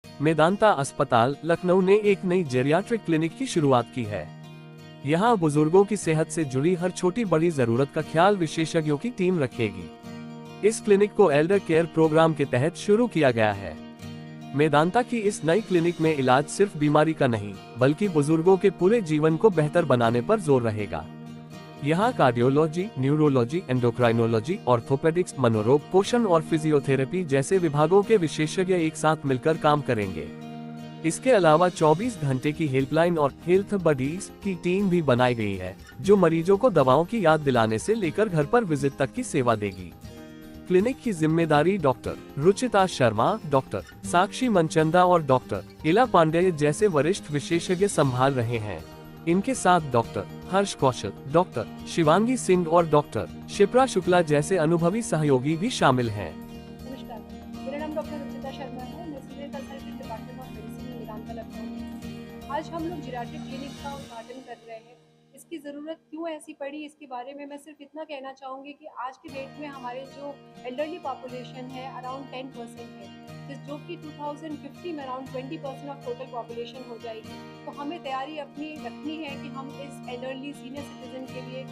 मेदांता अस्पताल लखनऊ ने एक नई जेरियाट्रिक क्लिनिक की शुरुआत की है। यहाँ बुजुर्गों की सेहत से जुड़ी हर छोटी बड़ी जरूरत का ख्याल विशेषज्ञों की टीम रखेगी। इस क्लिनिक को एल्डर केयर प्रोग्राम के तहत शुरू किया गया है। मेदांता की इस नई क्लिनिक में इलाज सिर्फ बीमारी का नहीं, बल्कि बुजुर्गों के पूरे जीवन को बेहतर बनाने पर जोर रहेगा। यहाँ कार्डियोलॉजी, न्यूरोलॉजी, एंडोक्राइनोलॉजी, ऑर्थोपेडिक्स, मनोरोग, पोषण और फिजियोथेरेपी जैसे विभागों के विशेषज्ञ एक साथ मिलकर काम करेंगे। इसके अलावा 24 घंटे की हेल्पलाइन और हेल्थ बडीज की टीम भी बनाई गई है, जो मरीजों को दवाओं की याद दिलाने से लेकर घर पर विजिट तक की सेवा देगी। क्लिनिक की जिम्मेदारी डॉक्टर रुचिता शर्मा, डॉक्टर साक्षी मनचंदा और डॉक्टर इला पांडेय जैसे वरिष्ठ विशेषज्ञ संभाल रहे हैं। इनके साथ डॉक्टर हर्ष कौशल, डॉक्टर शिवांगी सिंह और डॉक्टर शिप्रा शुक्ला जैसे अनुभवी सहयोगी भी शामिल हैं। नमस्कार, मेरा नाम डॉक्टर रुचिता शर्मा है। मैं senior consultant department of medicine Medanta Lucknow में। आज हम लोग जेरियाट्रिक क्लिनिक का उद्घाटन कर रहे हैं। इसकी ज़रूरत क्यों ऐसी पड़ी, इसके बारे में मैं सिर्फ इतना कहना चाहूँगी कि आज के डेट में हमारे जो एल्डरली पॉपुलेशन है अराउंड 10% है, जो कि 2050 में अराउंड 20% ऑफ टोटल पॉपुलेशन हो जाएगी। तो हमें तैयारी अपनी रखनी है कि हम इस एल्डरली सीनियर सिटीजन के लिए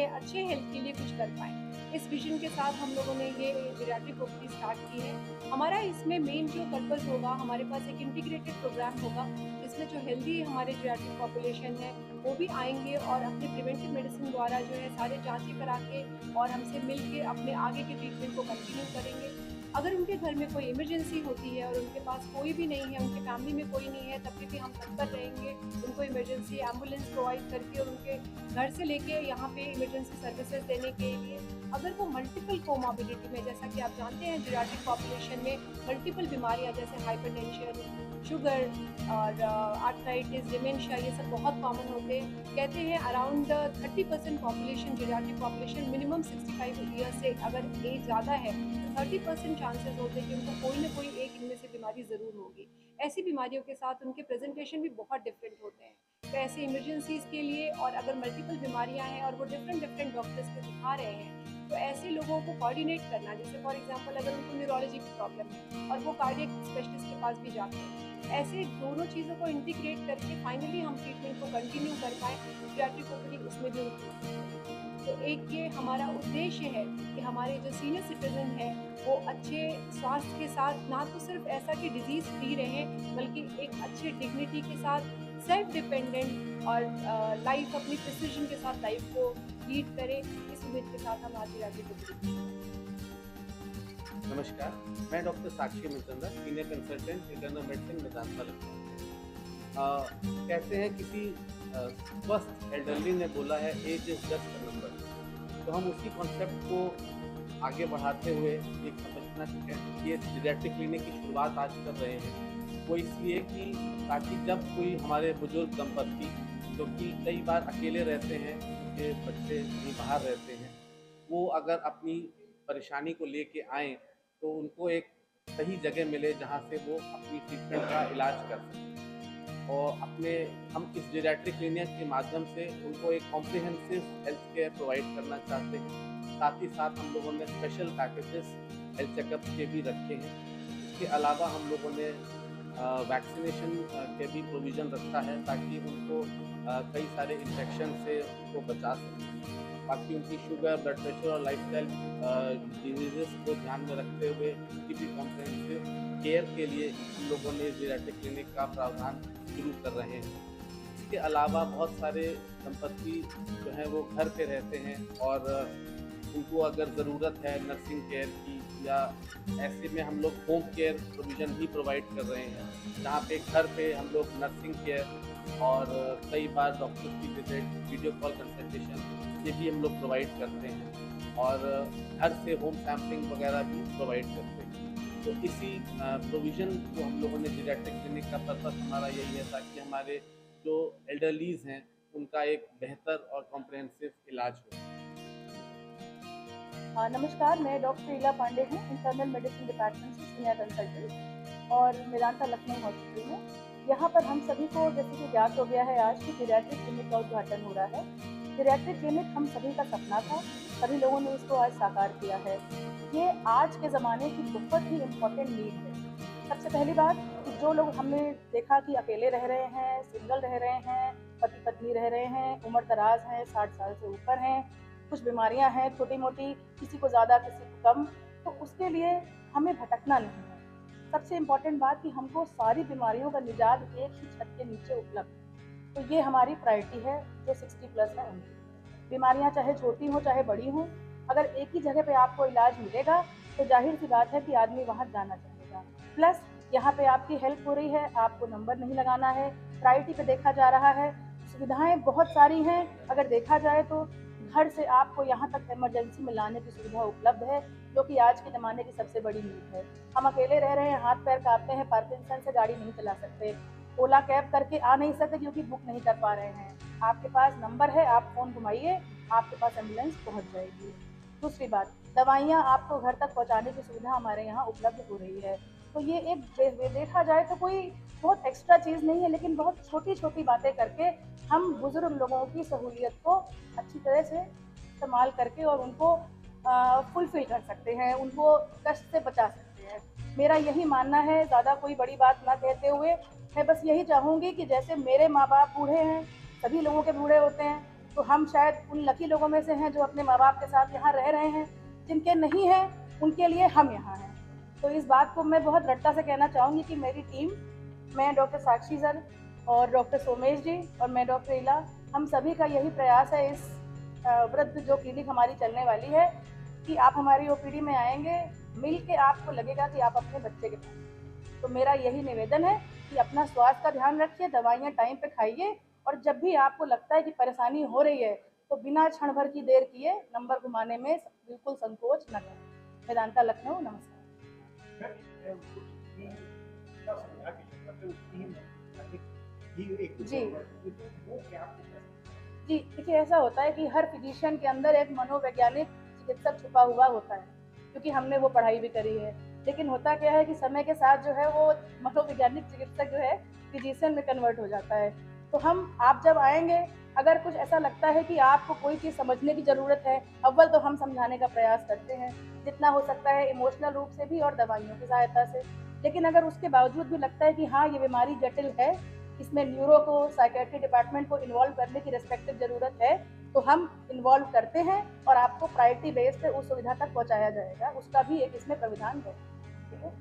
अच्छे हेल्थ के लिए कुछ कर पाएँ। इस विजन के साथ हम लोगों ने ये जेरियाट्रिक ओपीडी स्टार्ट की है। हमारा इसमें मेन जो पर्पस होगा, हमारे पास एक इंटीग्रेटेड प्रोग्राम होगा जिसमें जो हेल्दी हमारे जेरियाट्रिक पॉपुलेशन है वो भी आएंगे और अपने प्रिवेंटिव मेडिसिन द्वारा जो है सारे जांचें करा के और हमसे मिल के अपने आगे के ट्रीटमेंट को कंटिन्यू करेंगे। अगर उनके घर में कोई इमरजेंसी होती है और उनके पास कोई भी नहीं है, उनके फैमिली में कोई नहीं है, तब भी हम तत्पर रहेंगे उनको इमरजेंसी एम्बुलेंस प्रोवाइड करके और उनके घर से लेके यहाँ पे इमरजेंसी सर्विसेज देने के लिए। अगर वो मल्टीपल कोमॉर्बिडिटी में, जैसा कि आप जानते हैं जेरियाट्रिक पॉपुलेशन में मल्टीपल बीमारियाँ जैसे हाइपरटेंशन, शुगर और आर्थराइटिस, डिमेंशिया, ये सब बहुत कॉमन होते हैं। कहते हैं around 30% population, geriatric population minimum 65 years से अगर एज ज़्यादा है तो 30% चांसेस होते हैं कि उनको कोई ना कोई एक इनमें से बीमारी ज़रूर होगी। ऐसी बीमारियों के साथ उनके प्रेजेंटेशन भी बहुत डिफरेंट होते हैं। तो ऐसे इमरजेंसीज के लिए, और अगर मल्टीपल बीमारियां हैं और वो डिफरेंट डॉक्टर्स को दिखा रहे हैं, तो ऐसे लोगों को कोऑर्डिनेट करना, जैसे फॉर एग्जांपल अगर उनको न्यूरोलॉजी की प्रॉब्लम है और वो कार्डियक स्पेशलिस्ट के पास भी जाते हैं, ऐसे दोनों चीज़ों को इंटीग्रेट करके फाइनली हम ट्रीटमेंट को कंटिन्यू कर पाएँ। जेरियाट्रिक ओपीडी उसमें भी तो एक ये हमारा उद्देश्य है कि हमारे जो सीनियर सिटीजन है वो अच्छे स्वास्थ्य के साथ ना तो सिर्फ ऐसा कि डिजीज़ फ्री रहें, बल्कि एक अच्छे डिग्निटी के साथ सेल्फ डिपेंडेंट और लाइफ अपनी प्रिसिजन के साथ लाइफ को लीड करें। इस उम्मीद के साथ हम आज जेरियाट्रिक। नमस्कार, मैं doctor Sakshi Manchanda, senior consultant internal medicine Medanta Lucknow. कहते हैं किसी स्वस्थ एल्डरली ने बोला है age is just a number, तो हम उसी कॉन्सेप्ट को आगे बढ़ाते हुए एक समझना ये जेरियाट्रिक क्लिनिक की शुरुआत आज कर रहे हैं। वो इसलिए कि ताकि जब कोई हमारे बुजुर्ग दंपत्ति जो कि कई बार अकेले रहते हैं, उनके बच्चे कहीं बाहर रहते हैं, वो अगर अपनी परेशानी को लेके आएँ तो उनको एक सही जगह मिले जहाँ से वो अपनी ट्रीटमेंट का इलाज कर सकें। और हम इस जेरियाट्रिक क्लिनिक के माध्यम से उनको एक कॉम्प्रिहेंसिव हेल्थ केयर प्रोवाइड करना चाहते हैं। साथ ही साथ हम लोगों ने स्पेशल पैकेजेस हेल्थ चेकअप के भी रखे हैं। इसके अलावा हम लोगों ने वैक्सीनेशन के भी प्रोविज़न रखा है ताकि उनको कई सारे इन्फेक्शन से उनको बचा सकें। बाकी उनकी शुगर, ब्लड प्रेशर और लाइफस्टाइल डिजीज़ेस को ध्यान में रखते हुए उनकी भी कॉम्प्रिहेंसिव केयर के लिए हम लोगों ने जेरियाट्रिक क्लिनिक का प्रावधान शुरू कर रहे हैं। इसके अलावा बहुत सारे दंपत्ति जो हैं वो घर पे रहते हैं और उनको अगर ज़रूरत है नर्सिंग केयर की, या ऐसे में हम लोग होम केयर प्रोविज़न भी प्रोवाइड कर रहे हैं, जहाँ पे घर पे हम लोग नर्सिंग केयर और कई बार डॉक्टर की विजिट, वीडियो कॉल कंसल्टेशन, ये भी हम लोग प्रोवाइड करते हैं और घर से होम सैम्पलिंग वगैरह भी प्रोवाइड करते हैं। तो इसी प्रोविज़न को हम लोगों ने जेरियाट्रिक क्लिनिक का पर्पस हमारा यही है ताकि हमारे जो एल्डरलीज़ हैं उनका एक बेहतर और कॉम्प्रिहेंसिव इलाज हो। नमस्कार, मैं डॉक्टर इला पांडे हूँ, इंटरनल मेडिसिन डिपार्टमेंट से सीनियर कंसल्टेंट और मेदांता लखनऊ हॉस्पिटल में। यहाँ पर हम सभी को जैसे कि ज्ञात हो गया है आज की जेरियाट्रिक क्लिनिक का उद्घाटन हो रहा है। जेरियाट्रिक क्लिनिक हम सभी का सपना था, सभी लोगों ने इसको आज साकार किया है। ये आज के ज़माने की बहुत ही इम्पोर्टेंट नीड है। सबसे पहली बात कि जो लोग हमने देखा कि अकेले रह रहे हैं, सिंगल रह रहे हैं, पति पत्नी रह रहे हैं, उम्र दराज हैं, 60 साल से ऊपर हैं, कुछ बीमारियां हैं छोटी मोटी, किसी को ज़्यादा किसी को कम, तो उसके लिए हमें भटकना नहीं है। सबसे इम्पॉर्टेंट बात कि हमको सारी बीमारियों का निजात एक ही छत के नीचे उपलब्ध है। तो ये हमारी प्रायोरिटी है जो 60 प्लस है उनकी। बीमारियां चाहे छोटी हो चाहे बड़ी हो, अगर एक ही जगह पे आपको इलाज मिलेगा तो जाहिर सी बात है कि आदमी वहाँ जाना चाहेगा। प्लस यहाँ पे आपकी हेल्प हो रही है, आपको नंबर नहीं लगाना है, प्रायोरिटी पे देखा जा रहा है, सुविधाएं बहुत सारी हैं। अगर देखा जाए तो घर से आपको यहाँ तक इमरजेंसी में लाने की सुविधा उपलब्ध है, जो कि आज के ज़माने की सबसे बड़ी नीड है। हम अकेले रह रहे हैं, हाथ पैर कांपते हैं, पार्किंसन से गाड़ी नहीं चला सकते, ओला कैब करके आ नहीं सकते क्योंकि बुक नहीं कर पा रहे हैं। आपके पास नंबर है, आप फ़ोन घुमाइए, आपके पास एम्बुलेंस पहुँच जाएगी। दूसरी बात, दवाइयाँ आपको घर तक पहुँचाने की सुविधा हमारे यहाँ उपलब्ध हो रही है। तो ये एक देखा जाए तो कोई बहुत एक्स्ट्रा चीज़ नहीं है, लेकिन बहुत छोटी छोटी बातें करके हम बुज़ुर्ग लोगों की सहूलियत को अच्छी तरह से इस्तेमाल करके और उनको फुलफ़िल कर सकते हैं, उनको कष्ट से बचा सकते हैं। मेरा यही मानना है, ज़्यादा कोई बड़ी बात ना कहते हुए मैं बस यही चाहूँगी कि जैसे मेरे माँ-बाप बूढ़े हैं, सभी लोगों के बूढ़े होते हैं, तो हम शायद उन लकी लोगों में से हैं जो अपने माँ-बाप के साथ यहाँ रह रहे हैं। जिनके नहीं हैं, उनके लिए हम यहाँ हैं। तो इस बात को मैं बहुत दृढ़ता से कहना चाहूँगी कि मेरी टीम, मैं डॉक्टर साक्षी सर और डॉक्टर सोमेश जी और मैं डॉक्टर इला, हम सभी का यही प्रयास है इस वृद्ध जो क्लिनिक हमारी चलने वाली है कि आप हमारी ओपीडी में आएंगे, मिल के आपको लगेगा कि आप अपने बच्चे के पास। तो मेरा यही निवेदन है कि अपना स्वास्थ्य का ध्यान रखिए, दवाइयाँ टाइम पे खाइए और जब भी आपको लगता है कि परेशानी हो रही है तो बिना क्षण भर की देर किए नंबर घुमाने में बिल्कुल संकोच न करें। वेदांता लखनऊ, नमस्कार। जी जी, देखिए ऐसा होता है कि हर फिजिशियन के अंदर एक मनोवैज्ञानिक चिकित्सक छुपा हुआ होता है, क्योंकि हमने वो पढ़ाई भी करी है। लेकिन होता क्या है कि समय के साथ जो है वो मनोवैज्ञानिक चिकित्सक जो है फिजिशियन में कन्वर्ट हो जाता है। तो आप जब आएंगे, अगर कुछ ऐसा लगता है कि आपको कोई चीज़ समझने की ज़रूरत है, अव्वल तो हम समझाने का प्रयास करते हैं जितना हो सकता है, इमोशनल रूप से भी और दवाइयों की सहायता से। लेकिन अगर उसके बावजूद भी लगता है कि हाँ, ये बीमारी जटिल है, इसमें न्यूरो को, साइकेट्री डिपार्टमेंट को इन्वॉल्व करने की रिस्पेक्टिव ज़रूरत है, तो हम इन्वॉल्व करते हैं और आपको प्रायोरिटी बेस पे उस सुविधा तक पहुँचाया जाएगा। उसका भी एक इसमें प्राविधान है। ठीक है।